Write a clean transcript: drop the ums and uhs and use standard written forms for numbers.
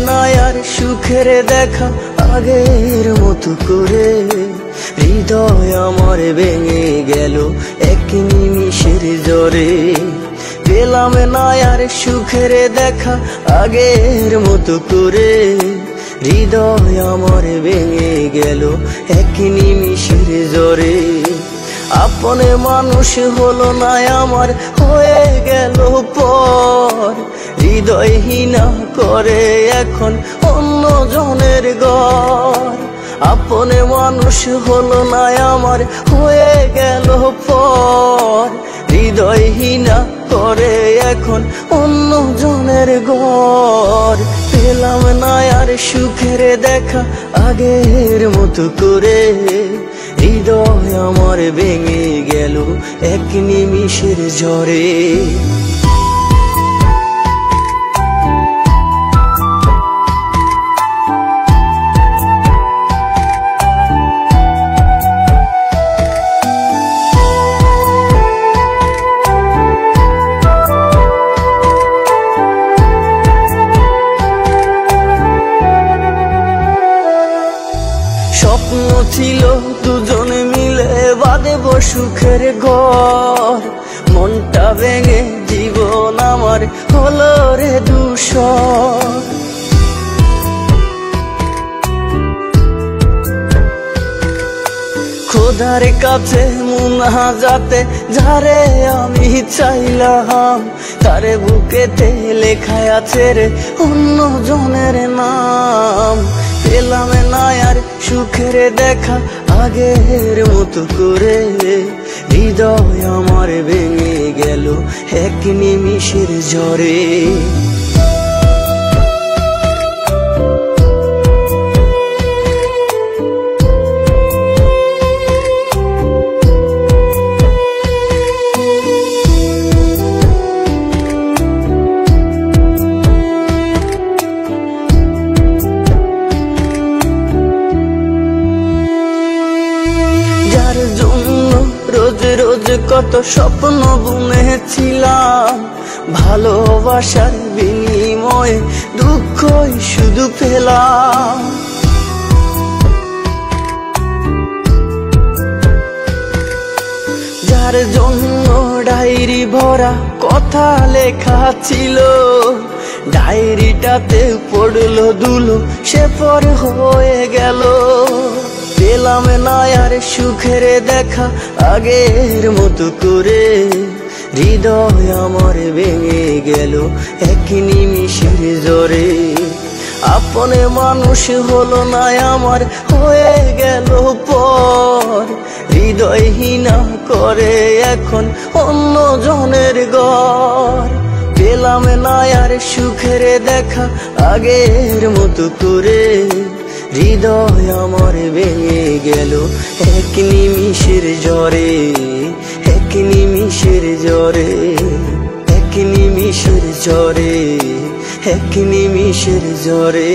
না আর সুখের দেখা আগের মতো করে, হৃদয় আমার ভেঙে গেল এক নিমিষের জ্বরে। পেলাম না আর সুখের দেখা আগের মতো করে, হৃদয় আমার ভেঙে গেল এক নিমিষের জ্বরে। আপনে মানুষ হলো না আমার, হয়ে গেল পর, হৃদয়হীনা করে এখন অন্য জনের ঘর। আপনে মানুষ হলো না আমার, হয়ে গেল পর, হৃদয়হীনা করে এখন অন্য জনের ঘর। পেলাম না আর সুখের দেখা আগের মতো করে, হৃদয় আমার ভেঙে গেল এক নিমিষের ঝড়ে। স্বপ্ন ছিল দুজনে মিলে বাঁধব সুখের ঘর, মনটা ভেঙে জীবন আমার হলো রে ধূসর। খোদার কাছে মুনাজাতে যারে আমি চাইলাম, তারে বুকেতে লেখা আছে রে অন্য জনের নাম। পেলাম না আর সুখের দেখা আগের মতো করে, হৃদয় আমার ভেঙে গেল এক নিমিষের ঝড়ে। যার জন্য রোজ রোজ কত স্বপ্ন বুনেছিলাম, ভালোবাসার বিনিময়ে দুঃখই শুধু পেলাম। যার জন্য ডায়েরি ভরা কথা লেখা ছিল, ডায়েরিটাতে পড়লো ধুলো সে পর হয়ে গেল। পেলাম না আর সুখের দেখা আগের মতো করে, হৃদয় আমার ভেঙে গেল এক নিমিষের জ্বরে। আপনে মানুষ হলো না আমার, হয়ে গেল পর, হৃদয়হীনা করে এখন অন্য জনের ঘর। পেলাম না আর সুখের দেখা আগের মতো করে, হৃদয় আমার ভেঙে গেল এক নিমিষের জ্বরে, এক নিমিষের জ্বরে, এক নিমিষের জ্বরে, এক নিমিষের জ্বরে।